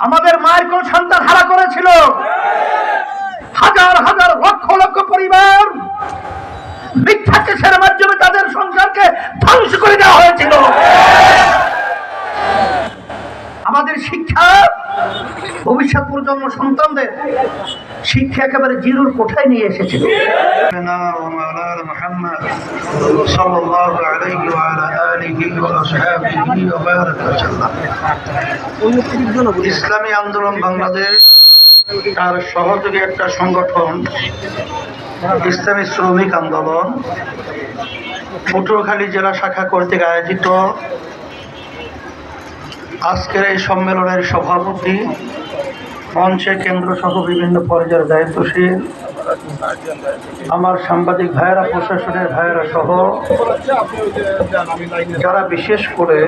আমাদের মায়ের কোন সন্তান হারা করেছিল? হাজার হাজার লক্ষ লক্ষ পরিবার মিথ্যা কেসের মাধ্যমে তাদের সংসারকে ধ্বংস করে দেওয়া হয়েছিল। আমাদের শিক্ষা ভবিষ্যৎ প্রজন্ম সন্তানদের শিক্ষা একেবারে জিরোর কোঠায় নিয়ে এসেছিল। ইসলামী আন্দোলন বাংলাদেশ তার সহযোগী একটা সংগঠন ইসলামী শ্রমিক আন্দোলন পটুয়াখালী জেলা শাখা কর্তৃক আয়োজিত আজকের এই সম্মেলনের সভাপতি, মঞ্চে কেন্দ্র সহ বিভিন্ন পর্যায়ের দায়িত্বশীল আমার সাংবাদিক ভাইয়েরা, প্রশাসনের ভাইয়েরা সহ যারা বিশেষ করে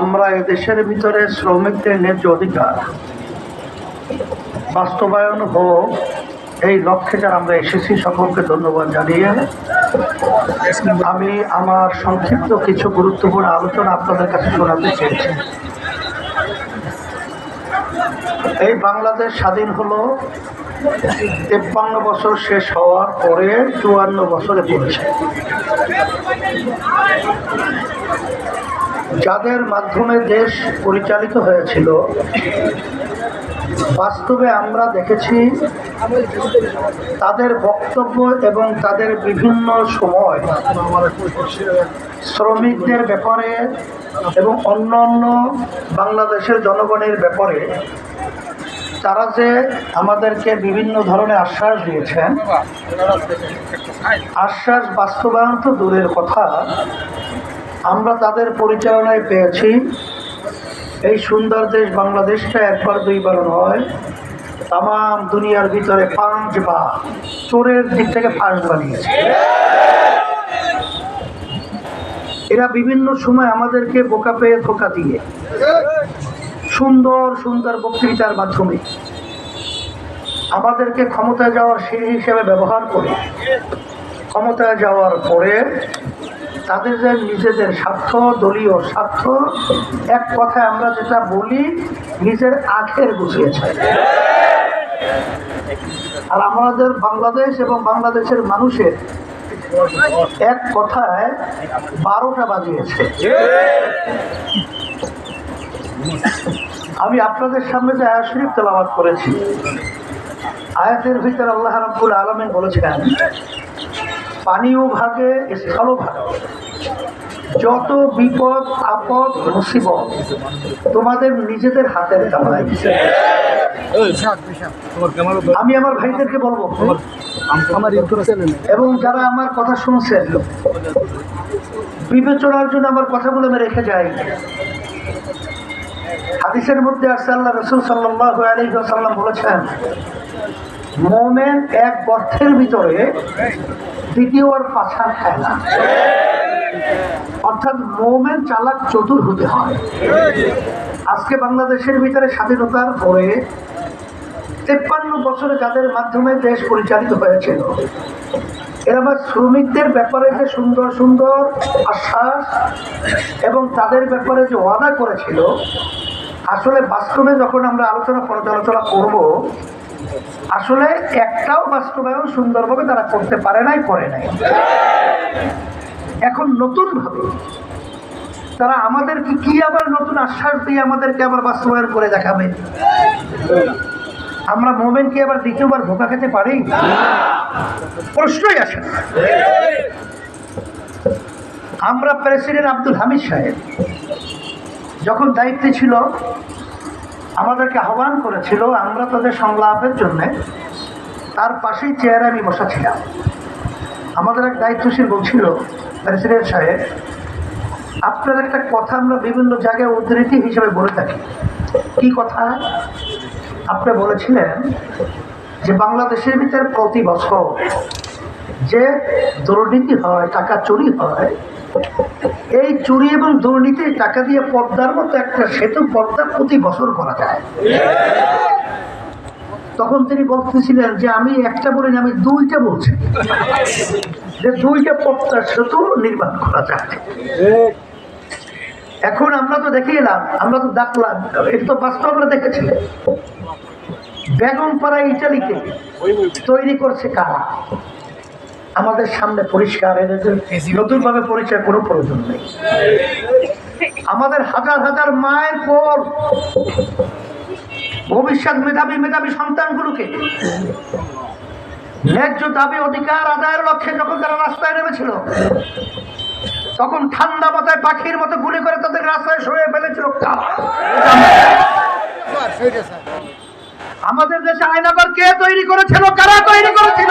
আমরা এদেশের ভিতরে শ্রমিকদের ন্যায্য অধিকার বাস্তবায়ন হোক এই লক্ষ্যে যারা আমরা এসেছি, সকলকে ধন্যবাদ জানিয়ে আমি আমার সংক্ষিপ্ত কিছু গুরুত্বপূর্ণ আলোচনা আপনাদের কাছে শোনাতে চেয়েছি। এই বাংলাদেশ স্বাধীন হলো 53 বছর শেষ হওয়ার পরে 54 বছরে পড়েছে। যাদের মাধ্যমে দেশ পরিচালিত হয়েছিল, বাস্তবে আমরা দেখেছি তাদের বক্তব্য এবং তাদের বিভিন্ন সময় শ্রমিকদের ব্যাপারে এবং অন্যান্য বাংলাদেশের জনগণের ব্যাপারে তারা যে আমাদেরকে বিভিন্ন ধরনের আশ্বাস দিয়েছেন, আশ্বাস বাস্তবায়ন তো দূরের কথা, আমরা তাদের পরিচালনায় পেয়েছি এই সুন্দর দেশ বাংলাদেশটা একবার দুইবার নয়, তাম দুনিয়ার ভিতরে 5 বার চোরের দিক থেকে ফার্স্ট বানিয়েছে। এরা বিভিন্ন সময় আমাদেরকে বোকা পেয়ে ধোঁকা দিয়ে সুন্দর সুন্দর বক্তৃতার মাধ্যমে আমাদেরকে ক্ষমতায় যাওয়ার সিঁড়ি হিসেবে ব্যবহার করে ক্ষমতায় যাওয়ার পরে তাদের যে নিজেদের স্বার্থ, দলীয় স্বার্থ, এক কথায় আমরা যেটা বলি নিজের আখের গুছিয়েছে। আর আমাদের বাংলাদেশ এবং বাংলাদেশের মানুষের এক কথায় 12টা বাজিয়েছে। আমি আপনাদের সামনে যে আয়াত শরীফ তেলাওয়াত করেছি, আয়াতের ভিতরে আল্লাহ রাব্বুল আলামিন বলেছেন, পানিও ভাগে স্থলও ভাগে, যত বিপদ আপদ মুসিবত তোমাদের নিজেদের হাতের কামাই। আমি আমার ভাইদেরকে বলবো এবং যারা আমার কথা শুনছেন, বিবেচনার জন্য আমার কথাগুলো আমি রেখে যাই। হাদিসের মধ্যে আসছে, আল্লাহ রাসূল সাল্লাল্লাহু আলাইহি ওয়াসাল্লাম বলেছেন, মুমিন এক গর্তের ভিতরে দ্বিতীয় আর পাছার খায় না। অর্থাৎ মুমিন চালাক চতুর হতে হয়। আজকে বাংলাদেশের ভিতরে স্বাধীনতার পরে 53 বছরে যাদের মাধ্যমে দেশ পরিচালিত হয়েছিল, এরা আবার শ্রমিকদের ব্যাপারে যে সুন্দর সুন্দর আশ্বাস এবং তাদের ব্যাপারে যে ওয়াদা করেছিল, আসলে বাস্তবে যখন আমরা আলোচনা পর্যালোচনা করব, আসলে একটাও বাস্তবায়ন সুন্দরভাবে তারা করতে পারে নাই, করে নাই। এখন নতুন ভাবে তারা আমাদেরকে কি আবার নতুন আশ্বাস দিয়ে আমাদেরকে আবার বাস্তবায়ন করে দেখাবে? আমরা মুমিনকে আবার দ্বিতীয়বার ধোঁকা খেতে পারি? প্রশ্নই আসে না। আমরা প্রেসিডেন্ট আব্দুল হামিদ সাহেব যখন দায়িত্বে ছিল, আমাদেরকে আহ্বান করেছিল, আমরা তাদের সংলাপের জন্য তার পাশেই চেয়ারে আমি বসা ছিলাম। আমাদের এক দায়িত্বশীল বলছিল, প্রেসিডেন্ট সাহেব, আপনার একটা কথা আমরা বিভিন্ন জায়গায় উদ্ধৃতি হিসেবে বলে থাকি। কি কথা? আপনি বলেছিলেন যে বাংলাদেশের ভিতরে প্রতি বছর যে দুর্নীতি হয়, টাকা চুরি হয়, এই চুরি এবং দুর্নীতির টাকা দিয়ে পদ্মার মতো একটা সেতু পদ্মা প্রতি বছর করা যায়। তখন তিনি বলতেছিলেন যে আমি একটা বলিনি, আমি 2টা বলছি, যে 2টা পদ্মার সেতু নির্মাণ করা যায়। এখন আমরা তো দেখে এলাম, আমরা তো দেখলাম, এটা তো বাস্তব আমরা দেখেছি। বেগমপাড়া ইটালিতে তৈরি করছে কারা? আমাদের সামনে পরিষ্কার, নতুন ভাবে পরিচয় কোনো প্রয়োজন নেই। আমাদের হাজার হাজার মায়ের পর ভবিষ্যৎ মেধাবী মেধাবী সন্তানগুলোকে ন্যায্য দাবি অধিকার আদায়ের লক্ষ্যে যখন তারা রাস্তায় নেমেছিল, তখন ঠান্ডা মাথায় পাখির মতো গুলি করে তাদের রাস্তায় সরিয়ে ফেলেছিল কারা? আমাদের দেশে আয়নাঘর কে তৈরি করেছিল? কারা তৈরি করেছিল?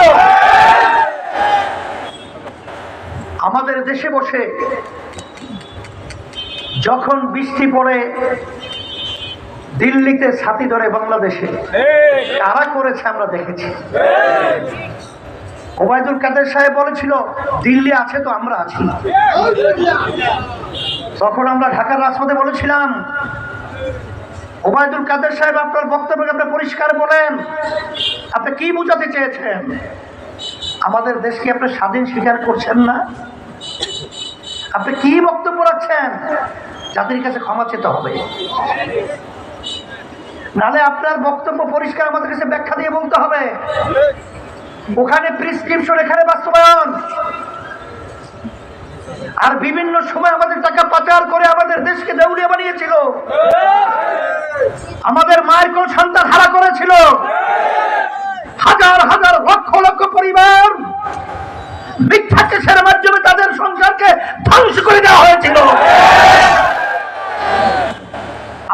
আমাদের দেশে বসে যখন বৃষ্টি পড়ে দিল্লিতে ছাতি ধরে বাংলাদেশে কারা করেছে আমরা দেখেছি। ওবায়দুল কাদের সাহেব বলেছিল দিল্লি আছে তো আমরা আছি। তখন আমরা ঢাকার রাজপথে বলেছিলাম, ওবায়দুল কাদের সাহেব আপনার বক্তব্যকে আপনি পরিষ্কার বলেন, আপনি কি বোঝাতে চেয়েছেন? আমাদের দেশকে আপনি স্বাধীন স্বীকার করছেন না? আপনি কি বক্তব্য রাখছেন? জাতির কাছে ক্ষমা চেতে হবে, নাহলে আপনার বক্তব্য পরিষ্কার আমাদের কাছে ব্যাখ্যা দিয়ে বলতে হবে। ওখানে প্রেসক্রিপশন, এখানে বাস্তবায়ন। আর বিভিন্ন সময় আমাদের টাকা পাচার করে আমাদের দেশকে দেউলিয়া বানিয়েছিল, আমাদের মায়ের কোন সন্তান হারা করেছিল, হাজার হাজার লক্ষ লক্ষ পরিবার মিথ্যা কেসের মাধ্যমে তাদের সংসারকে ধ্বংস করে দেওয়া হয়েছিল।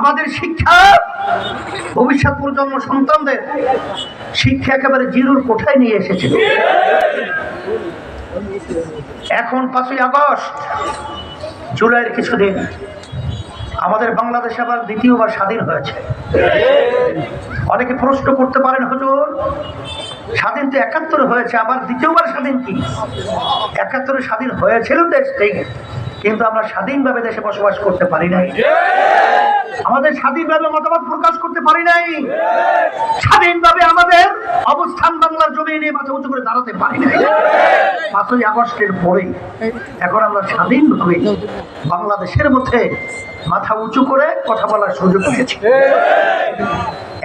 আমাদের শিক্ষা, ভবিষ্যৎ প্রজন্ম সন্তানদের শিক্ষা একেবারে জিরোর কোঠায় নিয়ে এসেছিল। এখন 5ই আগস্ট, জুলাইয়ের কিছুদিন, আমাদের বাংলাদেশ আবার দ্বিতীয়বার স্বাধীন হয়েছে। অনেকে প্রশ্ন করতে পারেন, হুজুর স্বাধীন তো 71 হয়েছে, আবার দ্বিতীয়বার স্বাধীন কি? 71 স্বাধীন হয়েছিল দেশ ঠিক, কিন্তু আমরা স্বাধীনভাবে দেশে বসবাস করতে পারি নাই। আমাদের স্বাধীনভাবে মতামত প্রকাশ করতে পারি নাই। স্বাধীনভাবে আমাদের অবস্থান বাংলার জমি নিয়ে মাথা উঁচু করে দাঁড়াতে পারি নাই। 5ই আগস্টের পরে এখন আমরা স্বাধীনভাবে বাংলাদেশের মধ্যে মাথা উঁচু করে কথা বলার সুযোগ পেয়েছি।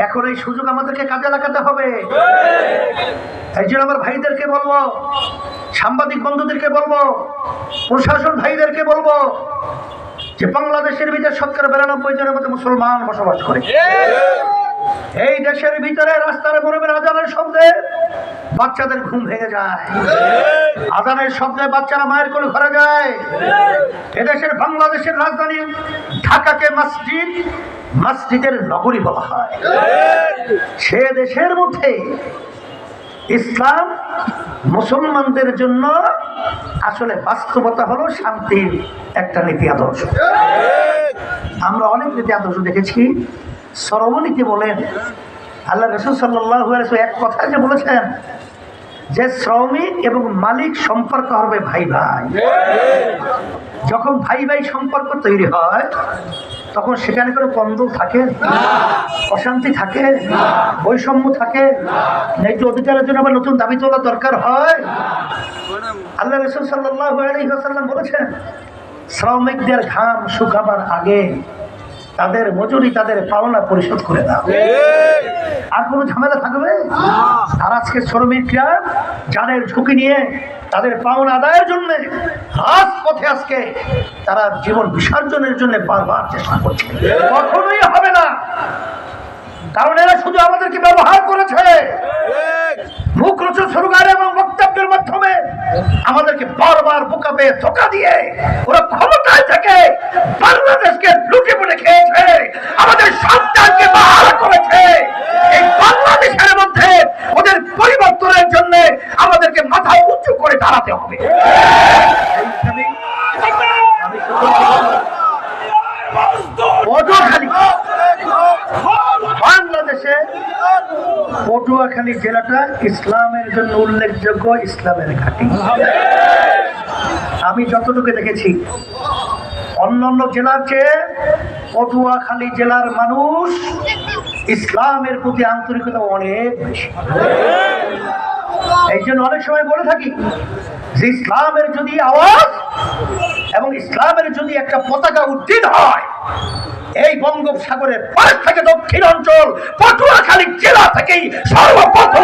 এখন এই সুযোগ আমাদেরকে কাজে লাগাতে হবে। এই জন্য আমার ভাইদেরকে বলবো, সাংবাদিক বন্ধুদেরকে বলবো, প্রশাসন ভাইদেরকে বলবো যে বাংলাদেশের ভিতরে 92% জনের মধ্যে মুসলমান বসবাস করে। এই দেশের ভিতরে রাস্তার মোড়ে আজানের শব্দে বাচ্চাদের ঘুম ভেঙে যায়, আজানের শব্দে বাচ্চারা মায়ের কোলে ঘরে যায়। এদেশের বাংলাদেশের রাজধানী ঢাকাকে মসজিদ, মসজিদের নগরী বলা হয়। সে দেশের মধ্যে ইসলাম মুসলমানদের জন্য আসলে বাস্তবতা হলো শান্তির একটা নীতি আদর্শ। আমরা অনেক নীতি আদর্শ দেখেছি। শ্রমনীতি বলেন, আল্লাহ রাসূল সাল্লাল্লাহু আলাইহি ওয়াসাল্লাম এক কথা যে বলেছেন যে শ্রমিক এবং মালিক সম্পর্ক হবে ভাই ভাই। যখন ভাই ভাই সম্পর্ক তৈরি হয় তখন সেখানে কোনো কন্দল থাকে, অশান্তি থাকে, বৈষম্য থাকে, ন্যায্য অধিকারের জন্য আবার নতুন দাবি তোলা দরকার হয়। আল্লাহ রাসূল সাল্লাল্লাহু আলাইহি ওয়াসাল্লাম বলেছেন, শ্রমিকদের ঘাম শুকাবার আগে তাদের মজুরি, তাদের পাওনা পরিশোধ করে দাও। আর কোনো ঝামেলা থাকবে? আর আজকে শ্রমিকরা জানের ঝুঁকি নিয়ে তাদের পাওনা আদায়ের জন্য রাজপথে আজকে তারা জীবন বিসর্জনের জন্য বারবার চেষ্টা করছে। কখনোই হবে না, কারণ এরা শুধু আমাদেরকে ব্যবহার করেছে মুখ রোচক স্লোগান এবং বক্তব্যের মাধ্যমে আমাদেরকে বারবার বোকাবে ধোঁকা দিয়ে ওরা ক্ষমতায় থেকে বাংলাদেশকে লুটে পুটে খেয়েছে, আমাদের সন্তানকে বাহার করেছে। এই বাংলাদেশের মধ্যে ওদের পরিবর্তনের জন্য আমাদেরকে মাথা উঁচু করে দাঁড়াতে হবে। বাংলাদেশে পটুয়াখালী জেলাটা ইসলামের জন্য উল্লেখযোগ্য, ইসলামের ঘাঁটি। আমি যতটুকু দেখেছি অন্যান্য জেলার চেয়ে পটুয়াখালী জেলার মানুষ ইসলামের প্রতি আন্তরিকতা অনেক বেশি। এই জন্য অনেক সময় বলে থাকি যে ইসলামের যদি আওয়াজ এবং ইসলামের যদি একটা পতাকা উড্ডীন হয়, এই বঙ্গোপসাগরের পাশ থেকে দক্ষিণ অঞ্চল পটুয়াখালী জেলা থেকেই সর্বপ্রথম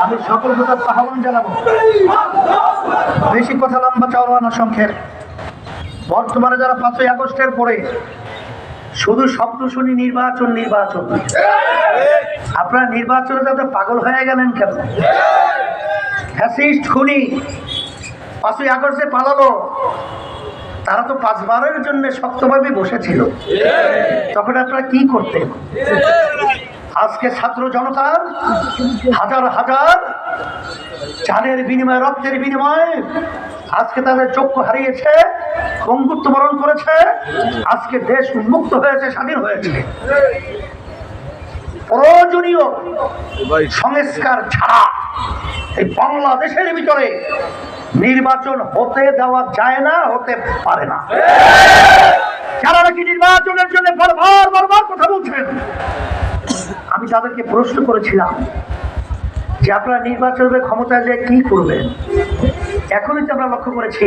আমি সকল কথা আহ্বান জানাবো। বেশি কথা লম্বা চওড়া না, সংক্ষেপ। বর্তমানে যারা 5ই আগস্টের পরে শুধু শব্দ শুনি নির্বাচন নির্বাচন, আপনারা নির্বাচনে যাতে পাগল হয়ে গেলেন কেন? ফ্যাসিস্ট খুনি 5ই আগস্টে পালালো, তারা তো 5 বারের জন্য শক্তভাবে বসেছিল, তখন আপনারা কি করতেন? আজকে ছাত্র জনতা হাজার হাজার জানের বিনিময়ে, রক্তের বিনিময়ে আজকে তাদের চক্ষু হারিয়েছে, বঙ্গুত্ব বরণ করেছে, আজকে দেশ উন্মুক্ত হয়েছে, স্বাধীন হয়েছে। প্রয়োজনীয় সংস্কার ছাড়া এই বাংলাদেশের ভিতরে নির্বাচন হতে দেওয়া যায় না, হতে পারে না। যারা নাকি নির্বাচনের জন্য বারবার কথা বলছেন, আমি তাদেরকে প্রশ্ন করেছিলাম যে আপনারা নির্বাচনের ক্ষমতায় যে কি করবেন? এখনই তো আমরা লক্ষ্য করেছি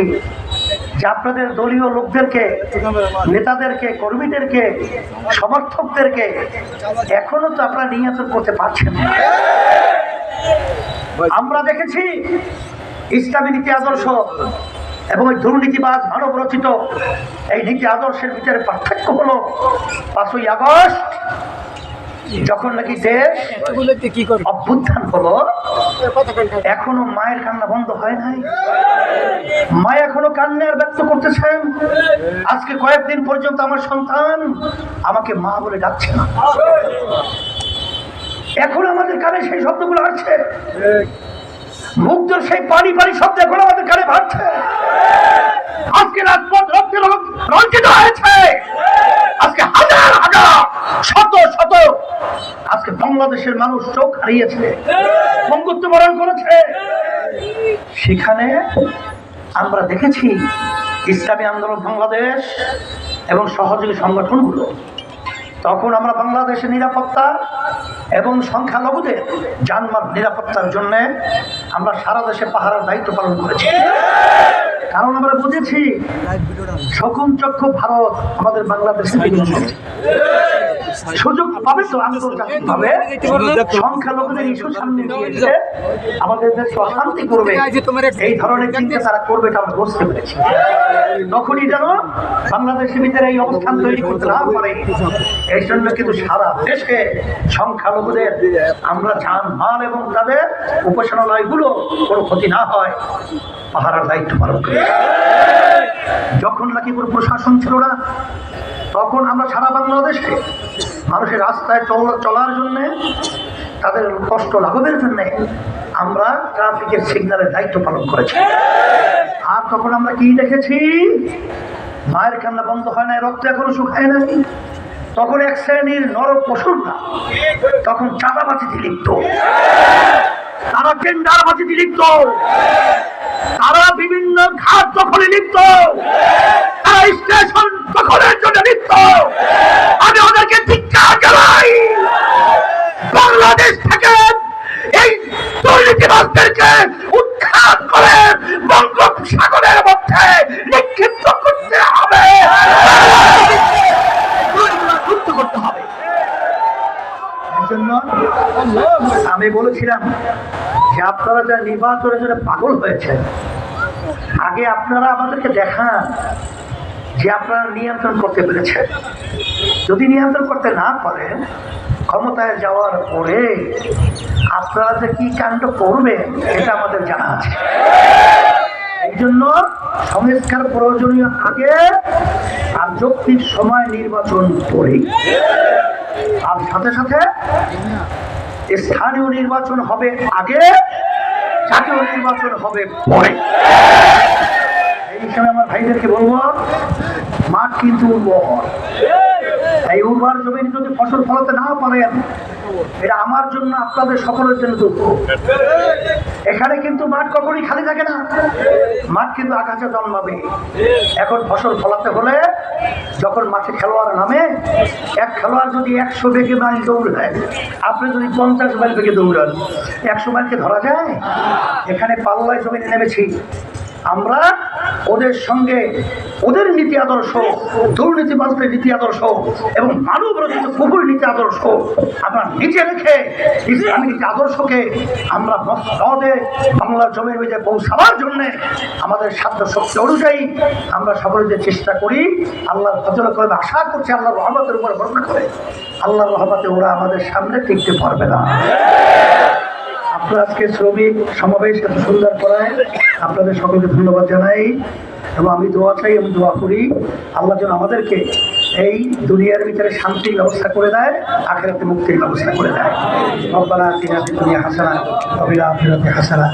যে আপনাদের দলীয় লোকদেরকে, নেতাদেরকে, কর্মীদেরকে, সমর্থকদেরকে এখনো তো আপনারা নিয়ন্ত্রণ করতে পারছেন না। আমরা দেখেছি ইসলামী নীতি আদর্শ এবং ওই দুর্নীতিবাজ মানব রচিত এই নীতি আদর্শের ভিতরে পার্থক্য হলো 5ই আগস্ট যখন নাকি দেশ অভ্যুত্থান হলো, এখনো মায়ের কান্না বন্ধ হয় নাই। মা এখনো কান্নার ব্যক্ত করতেছেন। আজকে কয়েকদিন পর্যন্ত আমার সন্তান আমাকে মা বলে ডাকছে না। এখন আমাদের কানে সেই শব্দগুলো আসছে, মুগ্ধর সেই পানি শব্দ এখন আমাদের কানে ভাসছে। আজকে রাজপথ রক্তে রঞ্জিত হয়েছে। আজকে হাজার হাজার শত শত আজকে বাংলাদেশের মানুষ চোখ হারিয়েছে, বঙ্গুত্ব বরণ করেছে। সেখানে আমরা দেখেছি ইসলামী আন্দোলন বাংলাদেশ এবং সহযোগী সংগঠনগুলো, তখন আমরা বাংলাদেশের নিরাপত্তা এবং সংখ্যালঘুদের জানমাল নিরাপত্তার জন্য আমরা সারা দেশে পাহারার দায়িত্ব পালন করেছি। কারণ আমরা বুঝেছি শকুন চক্ষু ভারত আমাদের বাংলাদেশে সুযোগ পাবে তো আন্তর্জাতিকভাবে সংখ্যালঘুদের ইস্যু সামনে নিয়ে এসে আমাদের দেশকে অশান্তি করবে, এই ধরনের চিন্তা তারা করবে, এটা আমরা বুঝতে পেরেছি। তখনই যেন বাংলাদেশের ভিতরে এই অবস্থান তৈরি করতে না পারে, এই জন্য কিন্তু সারা দেশে সংখ্যালঘুদের আমরা জানমাল এবং তাদের উপাসনালয়গুলো কোনো ক্ষতি না হয় পাহারার দায়িত্ব পালন করি। যখন নাকি কোনো প্রশাসন ছিল না, তখন আমরা সারা বাংলাদেশে মানুষের রাস্তায় চলার জন্য, তাদের কষ্ট লাঘবের জন্য আমরা ট্রাফিকের সিগন্যালের দায়িত্ব পালন করেছি। আর তখন আমরা কি দেখেছি? মায়ের কান্না বন্ধ হয় না, রক্ত এখনো শুকায় নাই। তখন এক শ্রেণীর নরক পশুরা তখন চাঁদাবাজিতে লিপ্ত, তারা টেন্ডারবাজিতে লিপ্ত, তারা বিভিন্ন ঘাট দখলে লিপ্ত, তারা স্টেশন দখলের জন্য লিপ্ত। আমি ওদেরকে ধিক্কার জানাই। বাংলাদেশ থেকে এই দুর্নীতিবাজদেরকে উৎখাত করে বঙ্গোপসাগরের মধ্যে নিক্ষিপ্ত করতে হবে, করতে হবে। এই জন্য আমি বলেছিলাম যে আপনারা যা নির্বাচনের জন্য পাগল হয়েছেন, আগে আপনারা আমাদেরকে দেখান যে আপনারা নিয়ন্ত্রণ করতে পেরেছেন। যদি নিয়ন্ত্রণ করতে না পারেন, ক্ষমতায় যাওয়ার পরে আপনারা যে কি কাণ্ড করবেন এটা আমাদের জানা আছে। এই জন্য সংস্কার প্রয়োজনীয় আগে, আর যৌক্তিক সময় নির্বাচন পরে, আর সাথে সাথে স্থানীয় নির্বাচন হবে আগে, জাতীয় নির্বাচন হবে পরে। এই হিসাবে আমার ভাইদেরকে বলবো, মাঠ কিন্তু উর্বর। এই উর্বর জমি যদি ফসল ফলাতে না পারেন, এটা আমার জন্য আপনাদের সকলের জন্য দুঃখ। এখানে কিন্তু মাঠ কখনই খালি থাকে না, মাঠ কিন্তু আকাশে জন্মাবে। এখন ফসল ফলাতে হলে যখন মাঠে খেলোয়াড় নামে, এক খেলোয়াড় যদি 100 বেগে মাইল দৌড়ায়, আপনি যদি 50 মাইল বেগে দৌড়ান, 100 মাইলকে ধরা যায়? এখানে পাল্লায় জমিনে নেমেছি আমরা, ওদের সঙ্গে ওদের নীতি আদর্শ, দুর্নীতিবাজদের নীতি আদর্শ এবং মানব রচিত কুকুর নীতি আদর্শ আমরা নিচে রেখে ইসলামী নীতি আদর্শকে আমরা মসনদে বাংলার জমির মধ্যে পৌঁছাবার জন্যে আমাদের সাধ্য শক্তি অনুযায়ী আমরা সকলে যে চেষ্টা করি, আল্লাহর ফজল করে আশা করছি আল্লাহর রহমতের উপর ভরসা করে আল্লাহর রহমতে ওরা আমাদের সামনে টিকতে পারবে না। আপনারা আজকে শ্রমিক সমাবেশ এত সুন্দর করায় আপনাদের সকলকে ধন্যবাদ জানাই এবং আমি দোয়া চাই এবং দোয়া করি আল্লাহ যেন আমাদেরকে এই দুনিয়ার ভিতরে শান্তির ব্যবস্থা করে দেয়, আখিরাতে মুক্তির ব্যবস্থা করে দেয়। রব্বানা আতিনা ফিদ দুনিয়া হাসানাহ ওয়া ফিল আখিরাতি হাসানাহ।